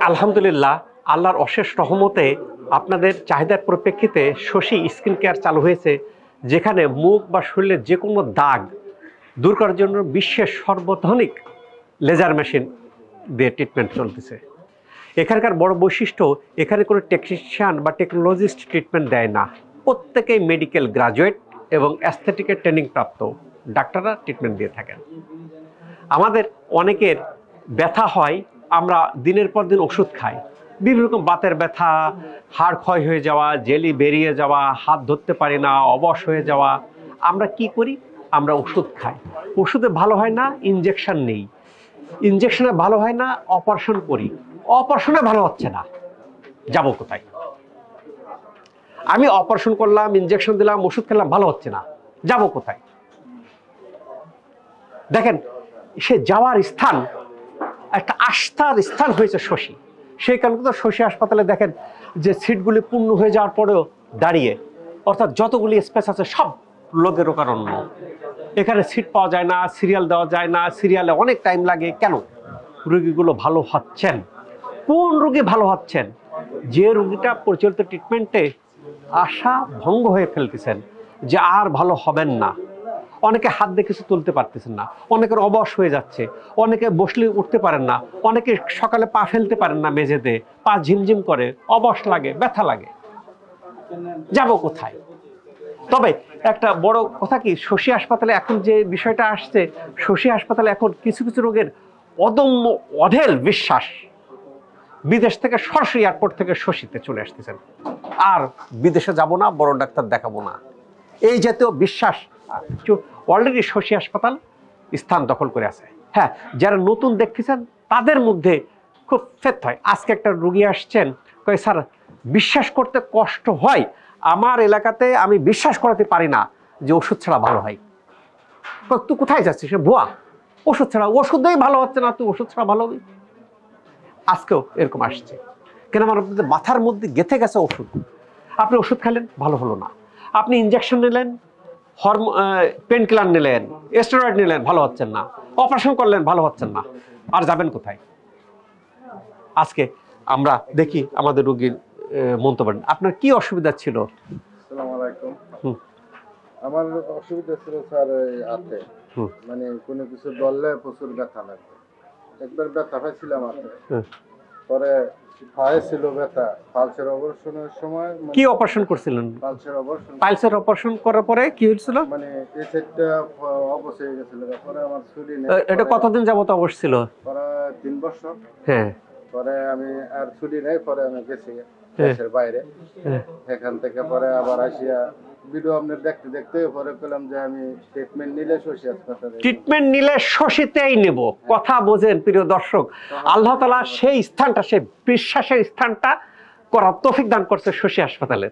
আলহামদুলিল্লাহ, আল্লাহর অশেষ রহমতে আপনাদের চাহিদার পরিপ্রেক্ষিতে শশী স্কিন কেয়ার চালু হয়েছে, যেখানে মুখ বা শরীরের যে কোনো দাগ দূর করার জন্য বিশ্বের সর্বাধুনিক লেজার মেশিন দিয়ে ট্রিটমেন্ট চলতেছে। এখানকার বড় বৈশিষ্ট্য, এখানে কোনো টেকনিশিয়ান বা টেকনোলজিস্ট ট্রিটমেন্ট দেয় না। প্রত্যেকেই মেডিকেল গ্রাজুয়েট এবং অ্যাস্থেটিকের ট্রেনিং প্রাপ্ত ডাক্তাররা ট্রিটমেন্ট দিয়ে থাকেন। আমাদের অনেকের ব্যথা হয়, আমরা দিনের পর দিন ওষুধ খাই, বিভিন্ন রকম বাতের ব্যথা, হাড় ক্ষয় হয়ে যাওয়া, জেলি বেরিয়ে যাওয়া, হাত ধরতে পারি না, অবশ হয়ে যাওয়া। আমরা কি করি? আমরা ওষুধ খাই। ওষুধে ভালো হয় না, ইনজেকশন নেই। ইনজেকশনে ভালো হয় না, অপারেশন করি। অপারেশনে ভালো হচ্ছে না, যাব কোথায়? আমি অপারেশন করলাম, ইনজেকশন দিলাম, ওষুধ খেলাম, ভালো হচ্ছে না, যাব কোথায়? দেখেন, সে যাওয়ার স্থান একটা আস্থার স্থান হয়েছে শশী। সেই কারণে তো শশী হাসপাতালে দেখেন যে সিটগুলি পূর্ণ হয়ে যাওয়ার পরেও দাঁড়িয়ে, অর্থাৎ যতগুলি স্পেস আছে সব লোকের কারণ্য। এখানে সিট পাওয়া যায় না, সিরিয়াল দেওয়া যায় না, সিরিয়ালে অনেক টাইম লাগে। কেন? রোগীগুলো ভালো হচ্ছেন। কোন রোগী ভালো হচ্ছেন? যে রোগীটা পরিচালিত ট্রিটমেন্টে আশা ভঙ্গ হয়ে ফেলতেছেন যে আর ভালো হবেন না। অনেকে হাত দিয়ে কিছু তুলতে পারতেছেন না, অনেকের অবশ হয়ে যাচ্ছে, অনেকে বসলে উঠতে পারেন না, অনেকে সকালে পা ফেলতে পারেন না মেঝেতে, পা ঝিমঝিম করে, অবশ লাগে, ব্যথা লাগে, যাব কোথায়? তবে একটা বড় কথা কি, শশী হাসপাতালে এখন যে বিষয়টা আসছে, শশী হাসপাতালে এখন কিছু কিছু রোগের অদম্য অঢেল বিশ্বাস বিদেশ থেকে সরাসরি এয়ারপোর্ট থেকে শশীতে চলে আসতেছেন। আর বিদেশে যাব না, বড় ডাক্তার দেখাবো না, এই জাতীয় বিশ্বাস অলরেডি শশী হাসপাতাল স্থান দখল করে আছে। হ্যাঁ, যারা নতুন দেখতেছেন তাদের মধ্যে খুব ফেত হয়। আজকে একটা রুগী আসছেন, কয় স্যার বিশ্বাস করতে কষ্ট হয়, আমার এলাকাতে আমি বিশ্বাস করাতে পারি না যে ওষুধ ছাড়া ভালো হয়। তুই কোথায় যাচ্ছিস? ভুয়া, ওষুধ ছাড়া, ওষুধেই ভালো হচ্ছে না, তুই ওষুধ ছাড়া ভালো হবে? আজকেও এরকম আসছে। কেন? আমার মাথার মধ্যে গেঁথে গেছে ওষুধ। আপনি ওষুধ খেলেন, ভালো হলো না। আপনি ইনজেকশন নিলেন, পেন কিলার নিলেন, স্টেরয়েড নিলেন, ভালো হচ্ছেন না। অপারেশন করলেন, ভালো হচ্ছেন না। আর যাবেন কোথায়? আজকে আমরা দেখি আমাদের রোগীর মন্তব্য। আপনার কি অসুবিধা ছিল? আসসালামু আলাইকুম। আমার অসুবিধা ছিল স্যার হাতে, মানে কোনো কিছু ধরলে প্রচুর ব্যথা লাগবে। একবার ব্যথা পাইছিলাম হাতে, পরে পায়ে ছিল ব্যথা। পালসের অপারেশনের সময় কি অপারেশন করছিলেন? পালসের অপারেশন করার পরে কি হয়েছিল? মানে এই সাইডটা অবশ হয়ে গেছিল। পরে আমার ছুরি নেই। এটা কতদিন যাবত অবশ ছিল? পরে 3 বছর। হ্যাঁ। পরে আমি আর ছুটি নেই, পরে আমি গেছি দেশের বাইরে। এখান থেকে পরে আবার আসিয়া ভিডিও আপনার দেখতে দেখতে পরে পেলাম যে আমি ট্রিটমেন্ট নিলে শশী হাসপাতালে, ট্রিটমেন্ট নিলে শশীতেই নেব। কথা বোঝেন প্রিয় দর্শক, আল্লাহ তাআলা সেই স্থানটা, সেই বিশ্বাসের স্থানটা করার তৌফিক দান করছে শশী হাসপাতালে।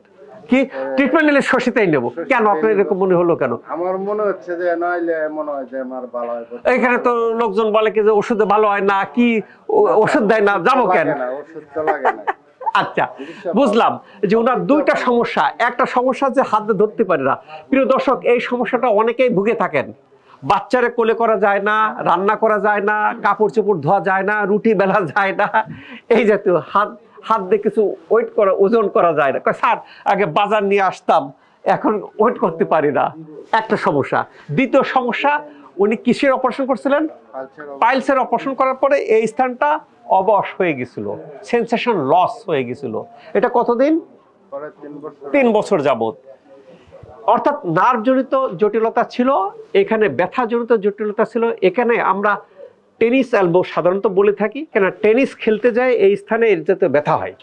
কি ট্রিটমেন্ট নিলে শশীতেই নেব? কেন আপনার এরকম মনে হলো কেন? আমার মনে হচ্ছে যে নইলে মনে হয় যে আমার ভালো হয়। এখানে তো লোকজন বলে কি যে ওষুধে ভালো হয় না, কি ওষুধ দেয় না, যাবো কেন? ওষুধ তো লাগে না। আচ্ছা, বুঝলাম যে ওনার দুইটা সমস্যা। একটা সমস্যা যে হাতে ধরতে পারে না। প্রিয় দর্শক, এই সমস্যাটা অনেকেই ভুগে থাকেন। বাচ্চারে কোলে করা যায় না, রান্না করা যায় না, কাপড় চোপড় ধোয়া যায় না, রুটি বেলা যায় না, এই জাতীয় হাত দিয়ে কিছু ওয়েট করা, ওজন করা যায় না। স্যার আগে বাজার নিয়ে আসতাম, এখন ওয়েট করতে পারি না। একটা সমস্যা। দ্বিতীয় সমস্যা, উনি কিসের অপারেশন করছিলেন? পাইলসের অপারেশন করার পরে এই স্থানটা অবশ হয়ে গেছিল, সেন্সেশন লস হয়ে গেছিল। এটা কতদিন? 3 বছর যাবত। অর্থাৎ নার্ভজনিত জটিলতা ছিল, এখানে ব্যথাজনিত জটিলতা ছিল। এখানে আমরা টেনিস এলবো সাধারণত বলে থাকি, কেন টেনিস খেলতে যায় এই স্থানে এর যাতে ব্যথা হয়।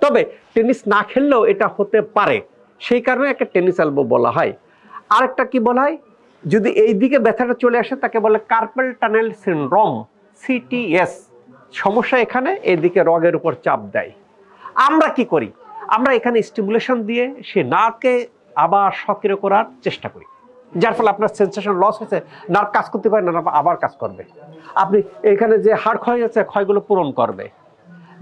তবে টেনিস না খেললেও এটা হতে পারে, সেই কারণে একটা টেনিস এলবো বলা হয়। আরেকটা কি বলা হয়, যদি এই দিকে ব্যথাটা চলে আসে তাকে বলে কার্পেল টানেল সিনড্রোম, CTS। সমস্যা এখানে এইদিকে রগের উপর চাপ দেয়। আমরা কি করি? আমরা এখানে স্টিমুলেশন দিয়ে সে নার্ভকে আবার সক্রিয় করার চেষ্টা করি, যার ফলে আপনার সেন্সেশন লস হয়েছে, নার্ভ কাজ করতে পারে না, নার্ভ আবার কাজ করবে। আপনি এখানে যে হাড় ক্ষয় হয়েছে, ক্ষয়গুলো পূরণ করবে,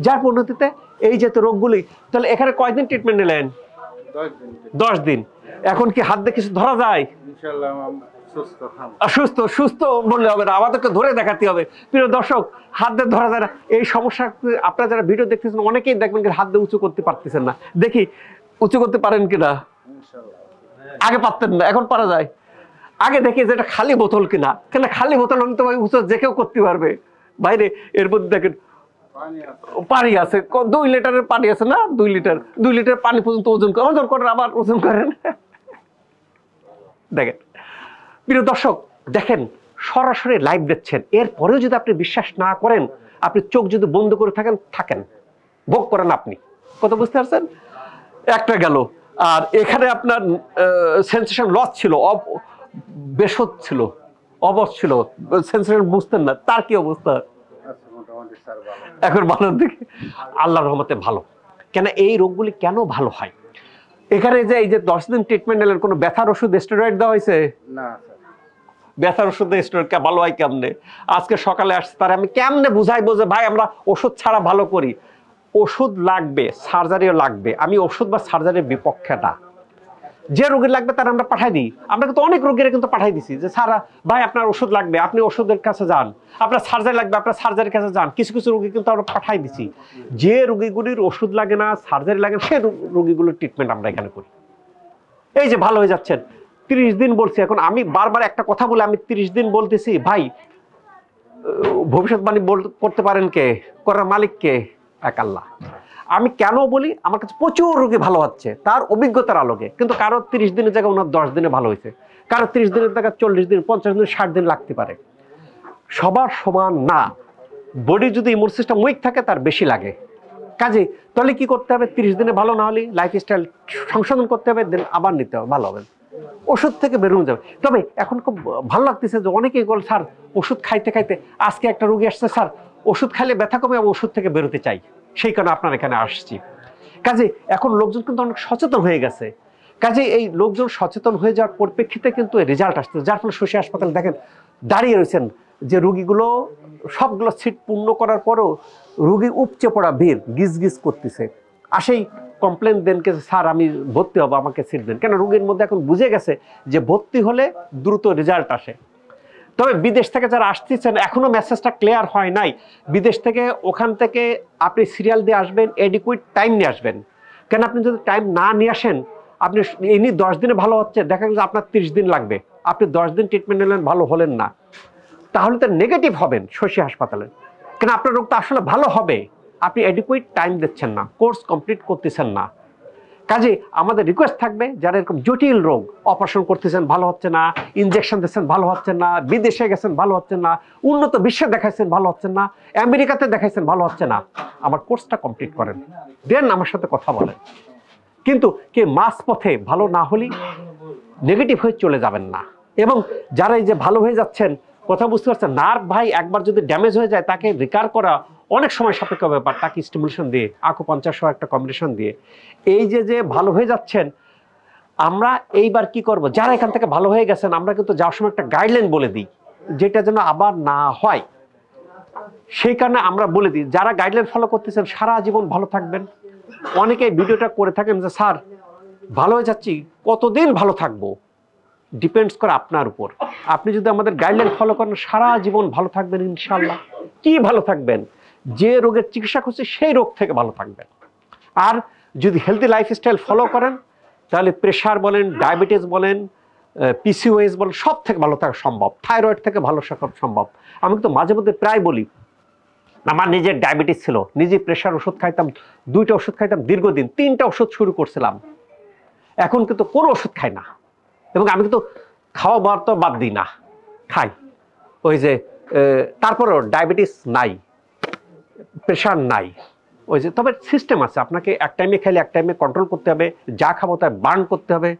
যার পরিণতিতে এই যে রোগগুলি। তাহলে এখানে কয়দিন ট্রিটমেন্ট নিলেন? 10 দিন। এখন কি হাত দিয়ে কিছু ধরা যায়? ইনশাআল্লাহ সুস্থ সুস্থ বললে হবে না, আমাদেরকে ধরে দেখাতে হবে। প্রিয় দর্শক, হাত দিয়ে ধরা যায় না। এই সমস্যা আপনারা যারা ভিডিও দেখতেছেন অনেকেই দেখবেন হাত দিয়ে উঁচু করতে পারতেছেন না। দেখি উঁচু করতে পারেন কিনা। আগে পারতেন না, এখন পারা যায়। আগে দেখি যে এটা খালি বোতল কিনা, কেন খালি বোতল হলে তো উঁচু যে কেউ করতে পারবে। বাইরে এর মধ্যে দেখেন পানি আছে, 2 লিটারের পানি আছে না, 2 লিটার পানি পর্যন্ত ওজন করেন, আবার ওজন করেন। দেখেন প্রিয় দর্শক, দেখেন সরাসরি লাইভ দেখছেন, এরপরেও যদি আপনি বিশ্বাস না করেন, আপনি চোখ যদি বন্ধ করে থাকেন ভোগ করেন আপনি। কত বুঝতে পারছেন? একটা গেল। আর এখানে আপনার সেন্সেশন লস ছিল, বেশদ ছিল, অবশ ছিল, সেন্সেশন বুঝতেন না, তার কি অবস্থা? এখন ভালো দিকে, আল্লাহর রহমতে ভালো। কেন এই রোগগুলি কেন ভালো হয়? এখানে যে এই যে 10 দিন ট্রিটমেন্ট নিলেন, কোনো ব্যথার ওষুধ স্টেরয়েড দেওয়া হয়েছে না? ব্যথার ওষুধ স্টেরয়েড ভালো হয় কেমনে? আজকে সকালে আসছে, তার আমি কেমনে বুঝাইবো যে ভাই আমরা ওষুধ ছাড়া ভালো করি? ওষুধ লাগবে, সার্জারিও লাগবে। আমি ওষুধ বা সার্জারির বিপক্ষে না। যে রোগীর লাগবে তার আমরা পাঠাই দিই। আমরা কিন্তু অনেক রোগীরা কিন্তু পাঠাই দিছি যে স্যার ভাই আপনার ওষুধ লাগবে, আপনি ওষুধের কাছে যান। আপনার সার্জারি লাগবে, আপনার সার্জারির কাছে যান। কিছু কিছু রোগী কিন্তু আমরা পাঠাই দিছি। যে রোগীগুলির ওষুধ লাগে না, সার্জারি লাগে না, সেই রোগীগুলোর ট্রিটমেন্ট আমরা এখানে করি। এই যে ভালো হয়ে যাচ্ছেন, 30 দিন বলছি। এখন আমি বারবার একটা কথা বলে আমি 30 দিন বলতেছি, ভাই ভবিষ্যৎবাণী করতে পারেন কে? করার মালিক কে? এক আল্লাহ। আমি কেন বলি, আমার কাছে প্রচুর রোগী ভালো হচ্ছে তার অভিজ্ঞতার আলোকে। কিন্তু কারো 30 দিনের জায়গায় ওনার 10 দিনে ভালো হয়েছে, কারো 30 দিনের জায়গায় 40 দিন, 50 দিন, 60 দিন লাগতে পারে। সবার সমান না। বডি যদি ইমিউন সিস্টেম উইক থাকে তার বেশি লাগে। কাজে তাহলে কি করতে হবে? 30 দিনে ভালো না হলে লাইফস্টাইল সংশোধন করতে হবে, দেন আবার নিতে হবে, ভালো হবে, ওষুধ থেকে বেরোনো যাবে। তবে এখন খুব ভালো লাগতেছে যে অনেকেই বল স্যার ওষুধ খাইতে খাইতে, আজকে একটা রোগী আসছে, স্যার ওষুধ খাইলে ব্যথা কমে, ওষুধ থেকে বেরোতে চাই, সেই কারণে আপনার এখানে আসছি। কাজে এখন লোকজন কিন্তু অনেক সচেতন হয়ে গেছে। কাজে এই লোকজন সচেতন হয়ে যাওয়ার পরিপ্রেক্ষিতে কিন্তু রেজাল্ট আসছে, যার ফলে শশী হাসপাতালে দেখেন দাঁড়িয়ে রয়েছেন যে রোগীগুলো সবগুলো সিট পূর্ণ করার পরও রোগী উপচে পড়া ভিড় গিজ গিজ করতেছে। আসেই কমপ্লেন দেন কে স্যার আমি ভর্তি হবো, আমাকে সিট দেন। কেন রোগীর মধ্যে এখন বুঝে গেছে যে ভর্তি হলে দ্রুত রেজাল্ট আসে। তবে বিদেশ থেকে যারা আসতেছেন এখনো মেসেজটা ক্লিয়ার হয় নাই। বিদেশ থেকে ওখান থেকে আপনি সিরিয়াল দিয়ে আসবেন, এডিকুইট টাইম নিয়ে আসবেন। কেন আপনি যদি টাইম না নিয়ে আসেন, আপনি এমনি 10 দিনে ভালো হচ্ছে, দেখা গেছে আপনার 30 দিন লাগবে, আপনি 10 দিন ট্রিটমেন্ট নিলেন, ভালো হলেন না, তাহলে তো নেগেটিভ হবেন শশী হাসপাতালে। কেন আপনার রোগটা আসলে ভালো হবে, আপনি এডিকুইট টাইম দিচ্ছেন না, কোর্স কমপ্লিট করতেছেন না। কাজে আমাদের রিকোয়েস্ট থাকবে, যারা এরকম জটিল রোগ, অপারেশন করতেছেন ভালো হচ্ছে না, ইনজেকশন দিচ্ছেন ভালো হচ্ছে না, বিদেশে গেছেন ভালো হচ্ছে না, উন্নত বিশ্বে দেখাইছেন ভালো হচ্ছে না, আমেরিকাতে দেখাইছেন ভালো হচ্ছে না, আমার কোর্সটা কমপ্লিট করেন, দেন আমার সাথে কথা বলেন। কিন্তু কে মাঝ পথে ভালো না হলেই নেগেটিভ হয়ে চলে যাবেন না। এবং যারা এই যে ভালো হয়ে যাচ্ছেন, কথা বুঝতে পারছেন, নার্ভ ভাই একবার যদি ড্যামেজ হয়ে যায় তাকে রিকার করা অনেক সময় সাপেক্ষ ব্যাপার। তাকে স্টিমুলেশন দিয়ে, আকুপাঞ্চার সহ একটা কম্বিনেশন দিয়ে, এই যে ভালো হয়ে যাচ্ছেন, আমরা এইবার কি করব, যারা এখান থেকে ভালো হয়ে গেছেন আমরা কিন্তু যাওয়ার সময় একটা গাইডলাইন বলে দিই, যেটা যেন আবার না হয়। সেই কারণে আমরা বলে দিই, যারা গাইডলাইন ফলো করতেছেন সারা জীবন ভালো থাকবেন। অনেকে ভিডিওটা করে থাকেন যে স্যার ভালো হয়ে যাচ্ছি, কতদিন ভালো থাকবো? ডিপেন্ডস করে আপনার উপর। আপনি যদি আমাদের গাইডলাইন ফলো করেন সারা জীবন ভালো থাকবেন ইনশাল্লাহ। কি ভালো থাকবেন? যে রোগের চিকিৎসা করছে সেই রোগ থেকে ভালো থাকবেন। আর যদি হেলদি লাইফস্টাইল ফলো করেন তাহলে প্রেশার বলেন, ডায়াবেটিস বলেন, পিসিওএস বলেন, সব থেকে ভালো থাকা সম্ভব। থাইরয়েড থেকে ভালো থাকা সম্ভব। আমি কিন্তু মাঝে মধ্যে প্রায় বলি, আমার নিজের ডায়াবেটিস ছিল, নিজে প্রেশার ওষুধ খাইতাম, 2টা ওষুধ খাইতাম দীর্ঘদিন, 3টা ওষুধ শুরু করছিলাম, এখন কিন্তু কোনো ওষুধ খাই না। এবং আমি কিন্তু খাওয়া বার তো বাদ দিই না, খাই। ওই যে তারপরেও ডায়াবেটিস নাই, প্রেশার নাই, ওই যে তবে সিস্টেম আছে, আপনাকে এক টাইমে খাইলে এক টাইমে কন্ট্রোল করতে হবে, যা খাবো তাই বার্ন করতে হবে।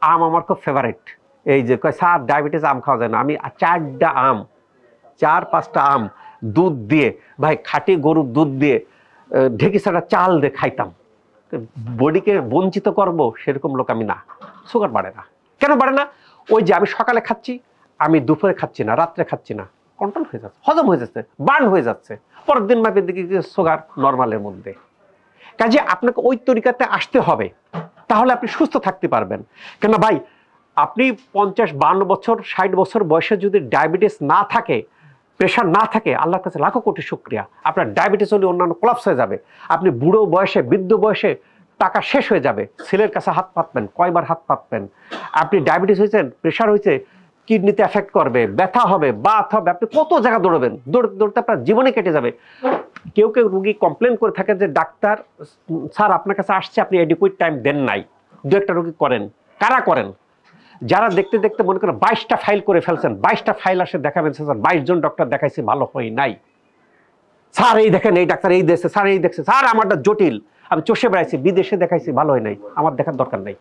আম আমার খুব ফেভারিট। এই যে কয় স্যার ডায়াবেটিস আম খাওয়া যায় না, আমি 4টা আম, 4-5টা আম দুধ দিয়ে, ভাই খাঁটি গরুর দুধ দিয়ে ঢেকি ছাড়া চাল দিয়ে খাইতাম। বডিকে বঞ্চিত করব সেরকম লোক আমি না। সুগার বাড়ে না। কেন বাড়ে না? ওই যে আমি সকালে খাচ্ছি, আমি দুপুরে খাচ্ছি না, রাত্রে খাচ্ছি না, কন্ট্রোল হয়ে যাচ্ছে, হজম হয়ে যাচ্ছে, বার্ন হয়ে যাচ্ছে, পরের দিন মাপের দিকে সুগার নর্মালের মধ্যে। কাজে আপনাকে ওই তরিকাতে আসতে হবে, তাহলে আপনি সুস্থ থাকতে পারবেন। কেন ভাই আপনি 50-52 বছর 60 বছর বয়সে যদি ডায়াবেটিস না থাকে, প্রেশার না থাকে, আল্লাহর কাছে লাখো কোটি শুকরিয়া। আপনার ডায়াবেটিস হলে অন্যান্য কোলাপস হয়ে যাবে, আপনি বুড়ো বয়সে বৃদ্ধ বয়সে টাকা শেষ হয়ে যাবে, ছেলের কাছে হাত পাতবেন, কয়বার হাত পাতবেন। আপনি ডায়াবেটিস হয়েছেন, প্রেশার হয়েছে, কিডনিতে এফেক্ট করবে, ব্যথা হবে, বাত হবে, আপনি কত জায়গা দৌড়বেন, দৌড়তে দৌড়তে আপনার জীবনে কেটে যাবে। কেউ কেউ রুগী কমপ্লেন করে থাকে যে ডাক্তার স্যার আপনার কাছে আসছে, আপনি এডিকুইট টাইম দেন নাই। দু একটা রুগী করেন, কারা করেন? যারা দেখতে দেখতে মনে করেন 22টা ফাইল করে ফেলছেন, 22টা ফাইল আসে দেখাবেন স্যার 22 জন ডক্টর দেখাইছে, ভালো হয় নাই। স্যার এই দেখেন, এই ডাক্তার এই দেখছে, স্যার এই দেখছে, স্যার আমারটা জটিল, আমি চষে বেড়াইছি, বিদেশে দেখাইছি, ভালো হয় নাই, আমার দেখার দরকার নাই।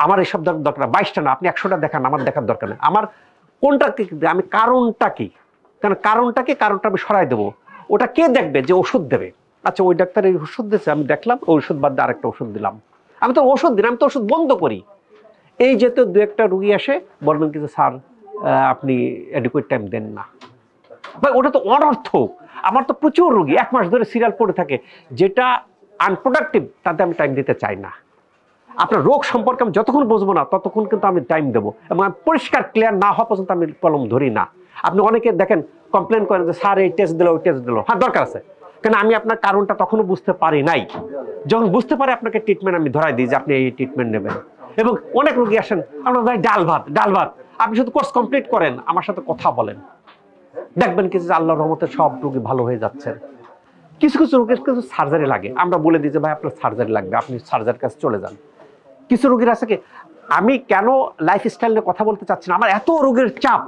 আমার এইসব দরকার 22টা না, আপনি 100টা দেখান, আমার দেখার দরকার নেই। আমার কোনটা কি, আমি কারণটা কি, কারণ কারণটা কি, কারণটা আমি সরাই দেবো। ওটা কে দেখবে? যে ওষুধ দেবে। আচ্ছা ওই ডাক্তার এই ওষুধ দিয়েছে, আমি দেখলাম, ওই ওষুধ বাদ দিয়ে আরেকটা ওষুধ দিলাম। আমি তো ওষুধ দিন, আমি তো ওষুধ বন্ধ করি। এই যেহেতু দু একটা রুগী আসে বলবেন কি যে স্যার আপনি অ্যাডিকুয়েট টাইম দেন না, ভাই ওটা তো অনর্থক। আমার তো প্রচুর রুগী 1 মাস ধরে সিরিয়াল পড়ে থাকে, যেটা আনপ্রোডাক্টিভ, তাতে আমি টাইম দিতে চাই না। আপনার রোগ সম্পর্কে আমি যতক্ষণ বুঝবো না ততক্ষণ কিন্তু আমি টাইম দেবো, এবং আমি পরিষ্কার ক্লিয়ার না হওয়া পর্যন্ত আমি কলম ধরি না। আপনি অনেকে দেখেন কমপ্লেন করেন যে স্যার এই টেস্ট দিল, ওই টেস্ট দিল, হ্যাঁ দরকার আছে, কেন আমি আপনার কারণটা তখনও বুঝতে পারি নাই। যখন বুঝতে পারি আপনাকে ট্রিটমেন্ট আমি ধরাই দিই যে আপনি এই ট্রিটমেন্ট নেবেন। এবং অনেক রোগী আসেন, আমরা ভাই ডাল ভাত ডাল ভাত, আপনি শুধু কোর্স কমপ্লিট করেন, আমার সাথে কথা বলেন, দেখবেন কি যে আল্লাহর রহমতে সব রোগী ভালো হয়ে যাচ্ছেন। কিছু কিছু রোগীর কিছু সার্জারি লাগে, আমরা বলে দিই যে ভাই আপনার সার্জারি লাগবে, আপনি সার্জারির কাছে চলে যান। কিছু রোগীর আছে কি, আমি কেন লাইফস্টাইল নিয়ে কথা বলতে চাচ্ছি না, আমার এত রোগের চাপ,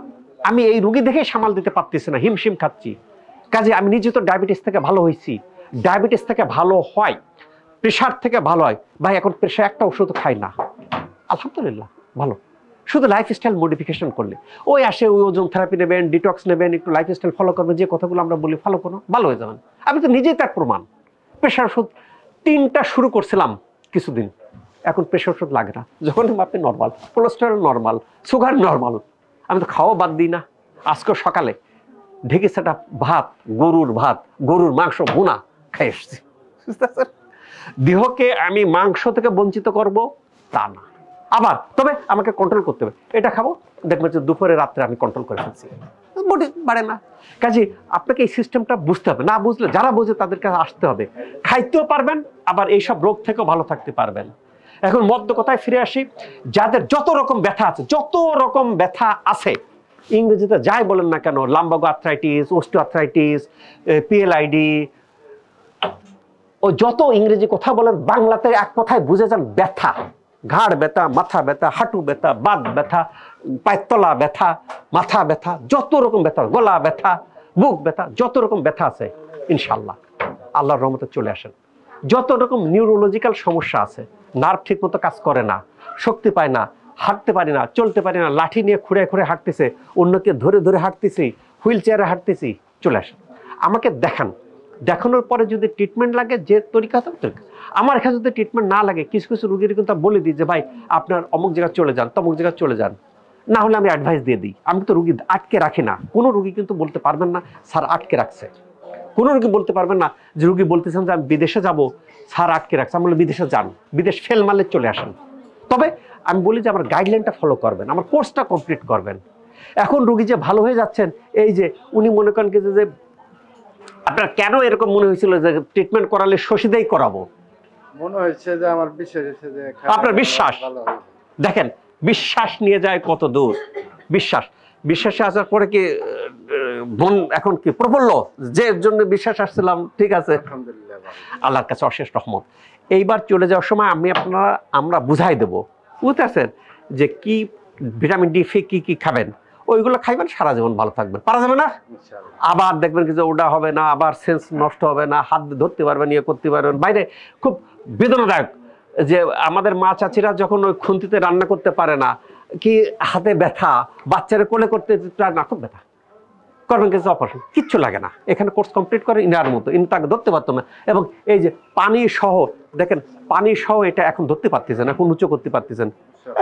আমি এই রোগী দেখেই সামাল দিতে পারতেছি না, হিমশিম খাচ্ছি। কাজে আমি নিজে তো ডায়াবেটিস থেকে ভালো হয়েছি, ডায়াবেটিস থেকে ভালো হয়, প্রেশার থেকে ভালো হয়। ভাই এখন প্রেশার একটা ওষুধ খাই না, আলহামদুলিল্লাহ ভালো, শুধু লাইফস্টাইল মডিফিকেশন করলে। ওই আসে, ওই ওজন থেরাপি নেবেন, ডিটক্স নেবেন, একটু লাইফস্টাইল ফলো করবেন, যে কথাগুলো আমরা বলি ফলো করুন, ভালো হয়ে যাবেন। আমি তো নিজেই তার প্রমাণ। প্রেশার ওষুধ 3টা শুরু করছিলাম কিছুদিন, এখন প্রেশার ওষুধ লাগে না, যখন আপনি normal, cholesterol normal, sugar normal. আমি তো খাওয়া বাদ দিই না। আজকে সকালে ঢেকে সেটা ভাত, গরুর মাংস ভুনা খাই এসছি। দেহকে আমি মাংস থেকে বঞ্চিত করব তা না, আবার তবে আমাকে কন্ট্রোল করতে হবে। এটা খাবো, দেখবেন যে দুপুরে রাত্রে আমি কন্ট্রোল করে ফেলছি, বডি বাড়ে না। কাজে আপনাকে এই সিস্টেমটা বুঝতে হবে, না বুঝলে যারা বোঝে তাদের কাছে আসতে হবে, খাইতেও পারবেন, আবার এইসব রোগ থেকেও ভালো থাকতে পারবেন। এখন মধ্য কথায় ফিরে আসি, যাদের যত রকম ব্যথা আছে, ইংরেজিতে যাই বলেন না কেন, লাম্বাগো আর্থ্রাইটিস, অস্টিওআর্থ্রাইটিস, পিএলআইডি, ও যত ইংরেজি কথা বলেন, বাংলাতে এক কথায় বুঝে যান ব্যথা। ঘাড় ব্যথা, মাথা ব্যথা, হাঁটু ব্যথা, বাত ব্যথা, পায়তলা ব্যথা, মাথা ব্যথা, যত রকম ব্যথা, গলা ব্যথা, বুক ব্যথা, যত রকম ব্যথা আছে, ইনশাল্লাহ আল্লাহর রহমতে চলে আসেন। যত রকম নিউরোলজিক্যাল সমস্যা আছে, নার্ভ ঠিক মতো কাজ করে না, শক্তি পায় না, হাঁটতে পারি না, চলতে পারি না, লাঠি নিয়ে খুঁড়ে খুঁড়ে হাঁটতেছে, অন্যকে ধরে ধরে হাঁটতেছি, হুইল চেয়ারে হাঁটতেছি, চলে আসেন আমাকে দেখান। দেখানোর পরে যদি ট্রিটমেন্ট লাগে, যে তরিকা আমার এখানে যদি ট্রিটমেন্ট না লাগে, কিছু কিছু রুগীর কিন্তু বলে দিই যে ভাই আপনার অমুক জায়গায় চলে যান, তমুক জায়গায় চলে যান, না হলে আমি অ্যাডভাইস দিয়ে দিই। আমি তো রুগী আটকে রাখি না, কোনো রুগী কিন্তু বলতে পারবেন না স্যার আটকে রাখছে, কোনো রুগী বলতে পারবেন না যে রুগী বলতেছেন যে আমি বিদেশে যাব, স্যার আটকে রাখছে। আমি বলি বিদেশে যান, বিদেশ ফেল মারলে চলে আসেন। তবে আমি বলি যে আমার গাইডলাইনটা ফলো করবেন, আমার কোর্সটা কমপ্লিট করবেন। এখন রুগী যে ভালো হয়ে যাচ্ছেন, এই যে উনি মনে করেন কি যে আপনার কেন এরকম মনে হয়েছিল যে ট্রিটমেন্ট করালে শশীদাই করাবো? মনে হয়েছে যে আমার বিশ্বাস হয়েছে যে আপনার বিশ্বাস, দেখেন বিশ্বাস নিয়ে যায় কত দূর। বিশ্বাসে আসার পরে কি মন এখন কি প্রফুল্ল, যে জন্য বিশ্বাস আসছিলাম, ঠিক আছে আলহামদুলিল্লাহ, আল্লাহর কাছে অশেষ রহমত। এইবার চলে যাওয়ার সময় আমরা বুঝাই দেবো, বুঝতে পারছেন, যে কি ভিটামিন ডি কি খাবেন, ওইগুলো খাইবেন, সারা জীবন ভালো থাকবেন। পারা যাবে না? আবার দেখবেন কি যে ওটা হবে না, আবার সেন্স নষ্ট হবে না, হাত ধরতে পারবেন, ইয়ে করতে পারবেন। বাইরে খুব বেদনাদায়ক যে আমাদের মা চাচিরা যখন ওই খুন্তিতে রান্না করতে পারে না, কি হাতে ব্যথা, বাচ্চারা কোলে করতে না, খুব ব্যথা, করবেন কিছু অপারেশন, কিচ্ছু লাগে না। এখানে কোর্স কমপ্লিট করে ইনার মতো, ইনি তাকে ধরতে পারতো না। এবং এই যে পানি সহ, দেখেন পানি সহ এটা এখন ধরতে পারতেছেন, এখন উঁচু করতে পারতেছেন,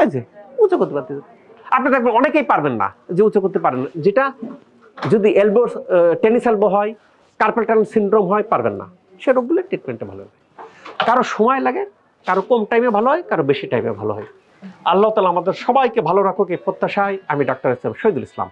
এই যে উঁচু করতে পারতেছেন। আপনি দেখবেন অনেকেই পারবেন না, যে উঁচু করতে পারেন না, যেটা যদি এলবো টেনিস এলবো হয়, কার্পেল টানেল সিনড্রোম হয়, পারবেন না, সে রোগগুলো ট্রিটমেন্টে ভালো হয়। কারো সময় লাগে, কারো কম টাইমে ভালো হয়, কারো বেশি টাইমে ভালো হয়। আল্লাহ তাআলা আমাদের সবাইকে ভালো রাখুক এই প্রত্যাশায় আমি doctor S M Shahidul Islam.